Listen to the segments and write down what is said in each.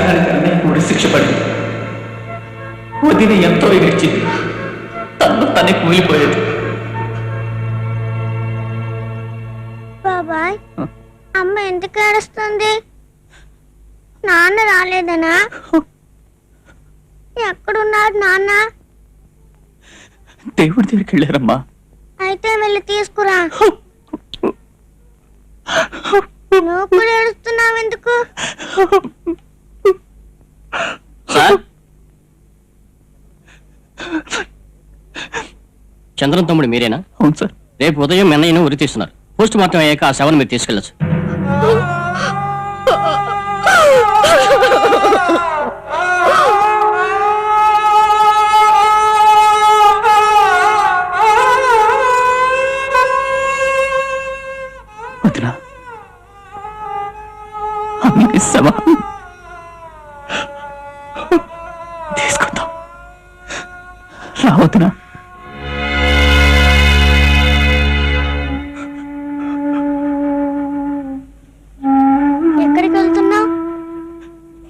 త్యాగానికి అన్నయ్య కూడా శిక్ష పడింది. వదిన ఎంతో ఏడ్చింది, తను తనే కూలిపోయేది. బాబాయ్, అమ్మ ఎందుకు ఏడుస్తుంది? నాన్న రాలేదనా? ఎక్కడున్నాడు నాన్న? దేవుడి దగ్గరికి వెళ్ళారమ్మా. అయితే వెళ్ళి తీసుకురా. నువ్వు కూడా ఏడుస్తున్నావు ఎందుకు? చంద్రం తమ్ముడు మీరేనా? అవును సార్. రేపు ఉదయం మెన్నయ్యను ఉరి తీస్తున్నారు. పోస్ట్ మార్టం అయ్యాక ఆ శవాన్ని మీరు తీసుకెళ్ళచ్చు. తీసుకుందాం రావద్దునా? ఎక్కడికి వెళ్తున్నావు?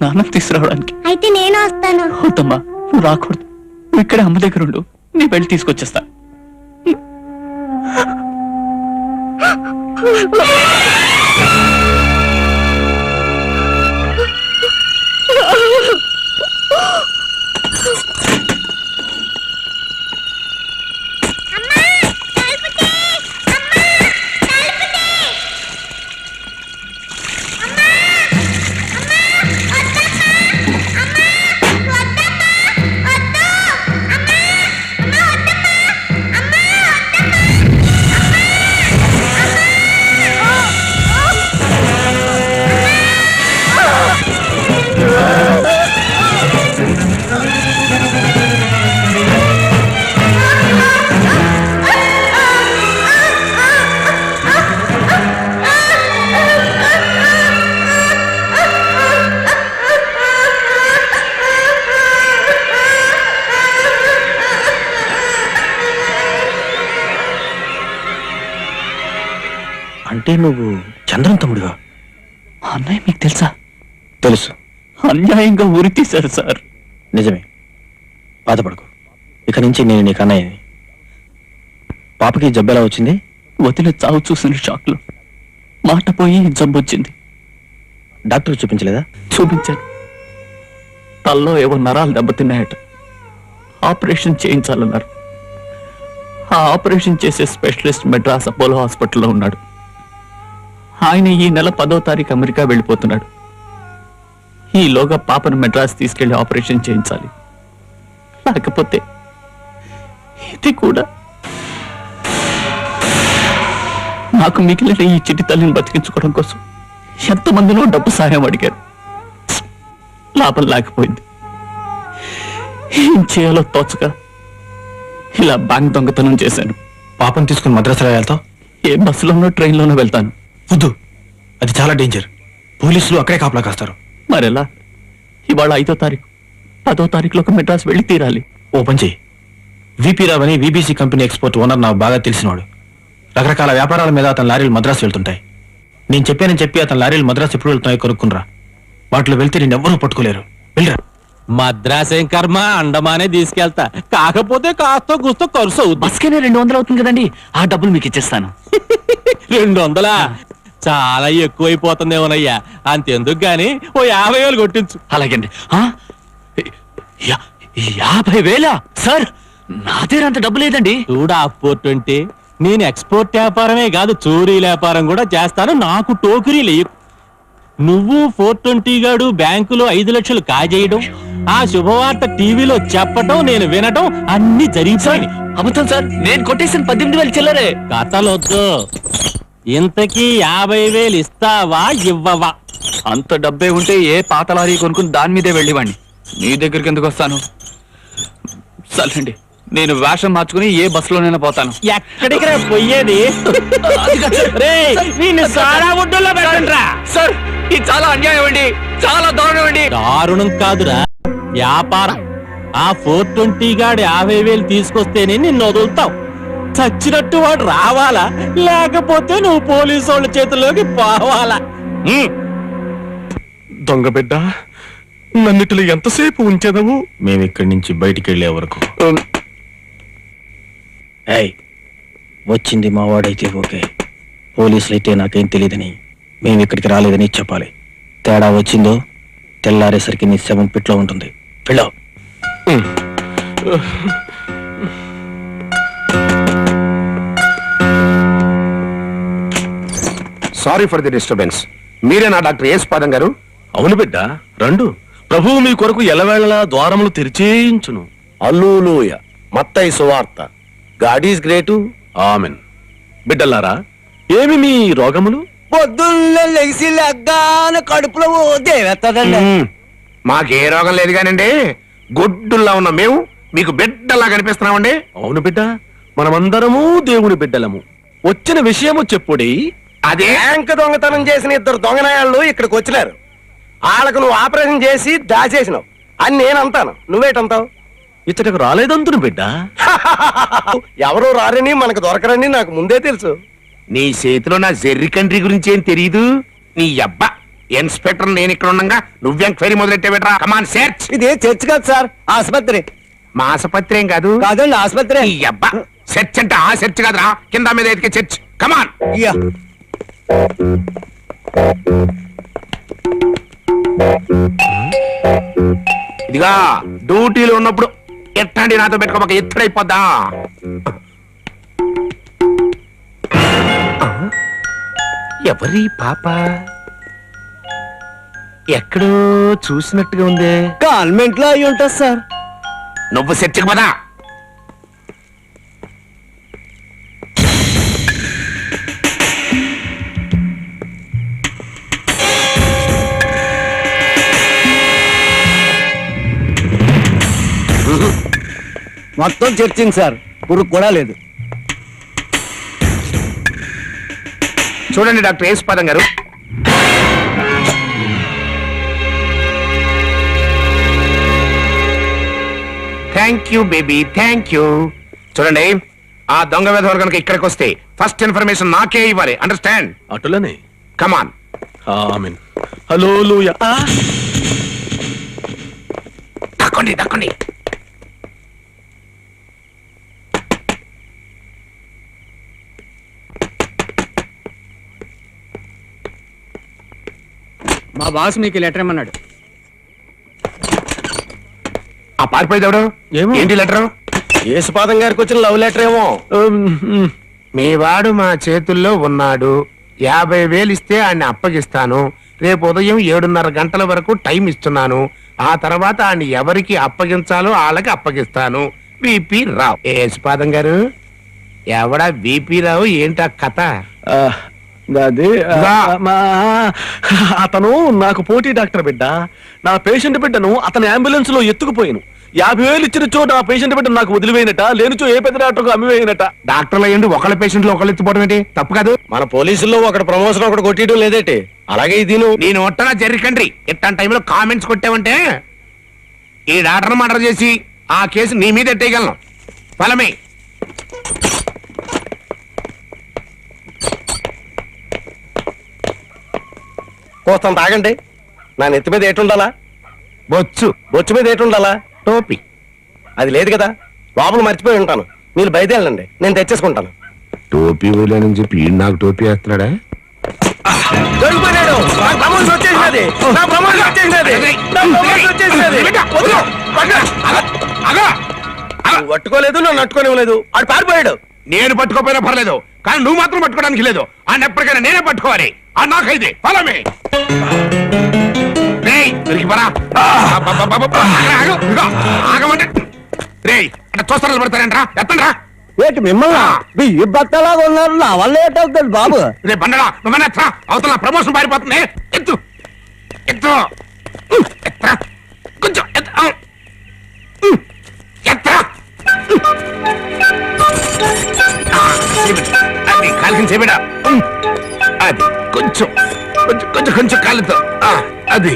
నాన్న తీసుకురావడానికి. అయితే నేను వస్తాను. వద్దమ్మా, నువ్వు రాకూడదు. నువ్వు ఇక్కడే అమ్మ దగ్గర ఉండు, నీ వెళ్ళి తీసుకొచ్చేస్తా. అంటే నువ్వు చంద్రం తమ్ముడుగా? అన్నయ్య మీకు తెలుసా? తెలుసు. అన్యాయంగా ఉరి తీశారు సార్. నిజమే, బాధపడకు. ఇక నుంచి నేను నీకు అన్నయ్యని. పాపకి జబ్బు ఎలా వచ్చింది? వదిన చావు చూసిన షాక్లో మాట పోయి జబ్బు వచ్చింది. డాక్టర్ చూపించలేదా? చూపించాను. తల్లో ఏవో నరాలు దెబ్బతిన్నాయట. ఆపరేషన్ చేయించాలన్నారు. ఆ ఆపరేషన్ చేసే స్పెషలిస్ట్ మెడ్రాస్ అపోలో హాస్పిటల్లో ఉన్నాడు. ఆయన ఈ నెల 10వ తారీఖు అమెరికా వెళ్ళిపోతున్నాడు. ఈలోగా పాపను మెడ్రాస్ తీసుకెళ్లి ఆపరేషన్ చేయించాలి. లేకపోతే ఇది కూడా. నాకు మిగిలిన ఈ చిట్టి తల్లిని బతికించుకోవడం కోసం ఎంతమందినో డబ్బు సహాయం అడిగారు. లాభం లేకపోయింది. ఏం చేయాలో తోచక ఇలా బ్యాంక్ దొంగతనం చేశాను. పాపను తీసుకుని మద్రాసులో వెళ్తావు? ఏ బస్సులోనో ట్రైన్లోనో వెళ్తాను. వద్దు, అది చాలా డేంజర్. పోలీసులు అక్కడే కాపలా కాస్తారు. మరెలా? ఇవాళ 5వ తారీఖు, 10వ తారీఖులోకి మెడ్రాస్ వెళ్ళి తీరాలి. ఓ పని చెయ్యి. విపి రావ్ అని విబిసి కంపెనీ ఎక్స్పోర్ట్ ఓనర్ నాకు బాగా తెలిసినవాడు. రకరకాల వ్యాపారాల మీద అతని లారీలు మద్రాసు వెళ్తుంటాయి. నేను చెప్పానని చెప్పి అతని లారీలు మద్రాసు ఎప్పుడు వెళ్తున్నాయో కొనుక్కునరా. వాటిలో వెళ్తే నేనెవ్వరూ పట్టుకోలేరు. వెళ్ళరా. మద్రాస్ ఏం కర్మ, అండమానే తీసుకెళ్తా. కాకపోతే కాస్త గుస్తో ఖర్చు అవుతుంది. బస్కైనా 200 అవుతుంది కదండి, ఆ డబ్బులు మీకు ఇచ్చేస్తాను. 200 చాలా ఎక్కువైపోతుందేమోనయ్యా. అంతెందుకు గాని ఓ 50,000 కొట్టించు. అలాగండి. 50,000 సార్? నా దగ్గర అంత డబ్బు లేదండి. చూడా అపోర్ట్ అంటే నేను ఎక్స్పోర్ట్ వ్యాపారమే కాదు, చోరీ వ్యాపారం కూడా చేస్తాను. నాకు టోకరీ లేవు. నువ్వు 420 గాడు బ్యాంకులో 5 లక్షలు కాజేయడం, ఆ శుభవార్త టీవీలో చెప్పటం, నేను వినటం అన్ని జరిగిపోయి. అబద్ధం సార్, నేను కొట్టేసిన 18,000 చిల్లరే. కథలొద్దు. ఇంతకీ 50,000 ఇస్తావా ఇవ్వవా? అంత డబ్బే ఉంటే ఏ పాత లారీ కొనుక్కుని దాని మీదే వెళ్ళివ్వండి. నీ దగ్గరికి ఎందుకు వస్తాను? సర్లేండి, నేను వేషం మార్చుకుని ఏ బస్సులోనైనా పోతాను. ఎక్కడికి రా పోయేది? సార్, ఇది చాలా అన్యాయం అండి, చాలా దారుణం అండి. దారుణం కాదురా, వ్యాపారం. ఆ 420 గాడి 50,000 తీసుకొస్తేనే నిన్ను వదులుతావు. చచ్చినట్టు వాడు రావాలా, లేకపోతే నువ్వు పోలీసు వాళ్ళ చేతుల్లోకి పోవాలా? దొంగ బిడ్డ, నన్నిటిలో ఎంతసేపు ఉంచెదవు? మేము ఇక్కడి నుంచి బయటికి వెళ్లే వరకు. ఏయ్, వచ్చింది మావాడైతే ఓకే, పోలీసులు అయితే నాకేం తెలియదని, మేము ఇక్కడికి రాలేదని చెప్పాలి. తేడా వచ్చిందో తెల్లారేసరికి నీ శవం పిట్లో ఉంటుంది. Pillow. Sorry for the disturbance. మీరేనా డాక్టర్ యేసుపాదం గారు? అవును బిడ్డ, రండు. ప్రభువు మీ కొరకు ఎలవేళలా ద్వారములు తెరిచేయించును. అల్లూలోయ మత్తయి సువార్త. God is great. ఆమెన్. బిడ్డలారా, ఏమి మీ రోగములు? పొద్దున్నే లెగిసి లెగ్గాన కడుపులో దేవేత్తదండి. మాకే రోగం లేదు కానండి, గొడ్డుల్లా ఉన్న మేము మీకు బిడ్డలా కనిపిస్తున్నామండి. అవును బిడ్డ, మనమందరము దేవుని బిడ్డలము. వచ్చిన విషయము చెప్పుడి. అదే బ్యాంక్ దొంగతనం చేసిన ఇద్దరు దొంగనాయాళ్ళు ఇక్కడికి వచ్చినారు. వాళ్ళకు నువ్వు ఆపరేషన్ చేసి దాచేసినావు అని నేను అంటాను. నువ్వేటంటావు? ఇచ్చటకు రాలేదంతును బిడ్డ. ఎవరో రారని మనకు దొరకరని నాకు ముందే తెలుసు. నీ చేతిలో నా జెర్రి కంట్రీ గురించి ఏం తెలియదు. నీ అబ్బా ఇన్స్పెక్టర్ నేను ఇక్కడ ఉండగా నువ్వు ఎంక్వైరీ మొదలెట్టేవిడ్రా. Come on search. ఇది చర్చ్ కాదు సార్, ఆసుపత్రి. మా ఆసుపత్రి ఏం కాదు. కాదండి, ఆసుపత్రి. నీ అబ్బా సెర్చ్ అంటే ఆ సెర్చ్ కాదురా, కింద మీద ఎతికే చర్చ్. కమాన్. ఇయ్యా. ఇదిగా డ్యూటీలో ఉన్నప్పుడు ఎట్టండి నాతో పెట్టుకోక ఎత్తుడైపోద్దా. ఎవరి పాప? ఎక్కడో చూసినట్టుగా ఉందే. కాన్వెంట్ లో అయి ఉంటుంది సార్. నువ్వు సెర్చ్కి పదా. మొత్తం చర్చింగ్ సార్, పురుగు కూడా లేదు. చూడండి డాక్టర్ యేసుపాదం గారు, thank you baby, thank you. చూడండి, ఆ దొంగ వేధవాలు కనుక ఇక్కడికి వస్తే ఫస్ట్ ఇన్ఫర్మేషన్ నాకే ఇవ్వాలి. అండర్స్టాండ్? అటులనే. కమాన్. ఆమెన్. హల్లెలూయా. దక్కండి దక్కండి. మా బాస్ మీకు లెటర్ ఇమ్మన్నాడు. ఆ పారిపోయేదెవడు? ఏమో. ఏంటి లెటర్? యేసుపాదం గారికి వచ్చిన లవ్ లెటర్ ఏమో. మీ వాడు మా చేతుల్లో ఉన్నాడు. 50,000 ఇస్తే ఆయన్ని అప్పగిస్తాను. రేపు ఉదయం 7:30 గంటల వరకు టైం ఇస్తున్నాను. ఆ తర్వాత ఆయన్ని ఎవరికి అప్పగించాలో వాళ్ళకి అప్పగిస్తాను. విపి రావు. యేసుపాదం గారు, ఎవడా విపి రావు? ఏంటా కథ? అదే దా. అతను నాకు పోటీ డాక్టర్ బిడ్డ. నా పేషెంట్ బిడ్డను అతని అంబులెన్స్ లో ఎత్తుకుపోయాను. 50,000 ఇచ్చిన చోట ఆ పేషెంట్ బిడ్డ నాకు వదిలివేయనట, లేనిచో ఏ పెద్ద డాక్టర్కు అమ్మివేయనట. డాక్టర్లు అయ్యండి ఒకళ్ళ పేషెంట్లు ఒకళ్ళు ఎత్తుపోవడం ఏంటి? తప్పు కాదు. మన పోలీసుల్లో ఒకటి ప్రమోషన్ ఒకటి కొట్టేయడం లేదేటి? అలాగే ఇది నేను ఒట్టగా జరికండ్రి. ఇట్లాంటి టైంలో కామెంట్స్ కొట్టావంటే ఈ డాక్టర్ మర్డర్ చేసి ఆ కేసు నీ మీద ఎట్టేయగలను. ఫలమే. కోస్తాం తాగండి. నా నెత్తి మీద ఏటుండాలా? బొచ్చు. బొచ్చు మీద ఏటుండాలా? టోపీ. అది లేదు కదా, లోపల మర్చిపోయి ఉంటాను. మీరు బయటెళ్ళండి, నేను తెచ్చేసుకుంటాను. టోపీ వదిలేనని చెప్పి ఈయన నాకు టోపీ వేస్తున్నాడా? దొరికిపోయాడు. నాకు ప్రమోషన్ వచ్చేసినది. నా ప్రమోషన్ వచ్చేసినది. నా ప్రమోషన్ వచ్చేసినది. వద్దు. నువ్వు పట్టుకోలేదు, నన్ను పట్టుకోనివ్వలేదు. ఆడు పారిపోయాడు. నేను పట్టుకోపోయినా పర్లేదు, కానీ నువ్వు మాత్రం పట్టుకోవడానికి లేదు. ఆయన ఎప్పటికైనా నేనే పట్టుకోవాలి. ఆ నాకైతే ఫలమే. దొరికిపోరా. ఆగమంటే రేయ్ అంటే చూస్తాను పడతారంట్రా. ఎత్తండ్రా. ఏంటి మిమ్మల్ని బియ్య బత్తలాగా ఉన్నారు? నా వల్ల ఏంటవుతుంది బాబు? రే బండడా, నువ్వన్నా ఎత్రా. అవతల ప్రమోషన్ పారిపోతుంది. ఎత్తు ఎత్తు. ఎత్రా కొంచెం ఎత్రా. అది కాలికి చేబిడా. అది కొంచెం కొంచెం కొంచెం కొంచెం కాలుతో. అది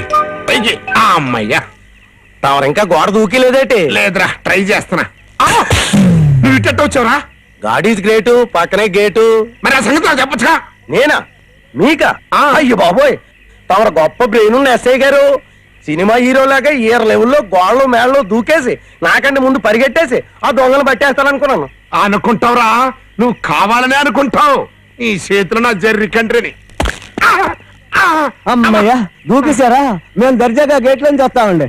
పైకి. అమ్మయ్యా. తమరు ఇంకా గోడ దూకిలేదేటి? లేదురా, ట్రై చేస్తున్నా. నువ్వు ఇట్ట వచ్చావురా? గాడీస్ గ్రేటు, పక్కనే గేటు. మరి ఆ సంగతి నాకు చెప్పచ్చుగా. నేనా? మీకా? అయ్యో బాబోయ్, తమరు గొప్ప బ్రెయిన్ ఉన్న ఎస్ఐ గారు. సినిమా హీరోలాగా ఈర లెవెల్లో గోళ్ళు మేళ్ళు దూకేసి నాకంటే ముందు పరిగెట్టేసి ఆ దొంగలు పట్టేస్తాననుకున్నాను. అనుకుంటావురా, నువ్వు కావాలనే అనుకుంటావు. ఈ చేతిలో నా జర్రి కంట్రీని. అమ్మయ్యా దూకేశారా? మేము దర్జాగా గేట్లోంచి వస్తామండి.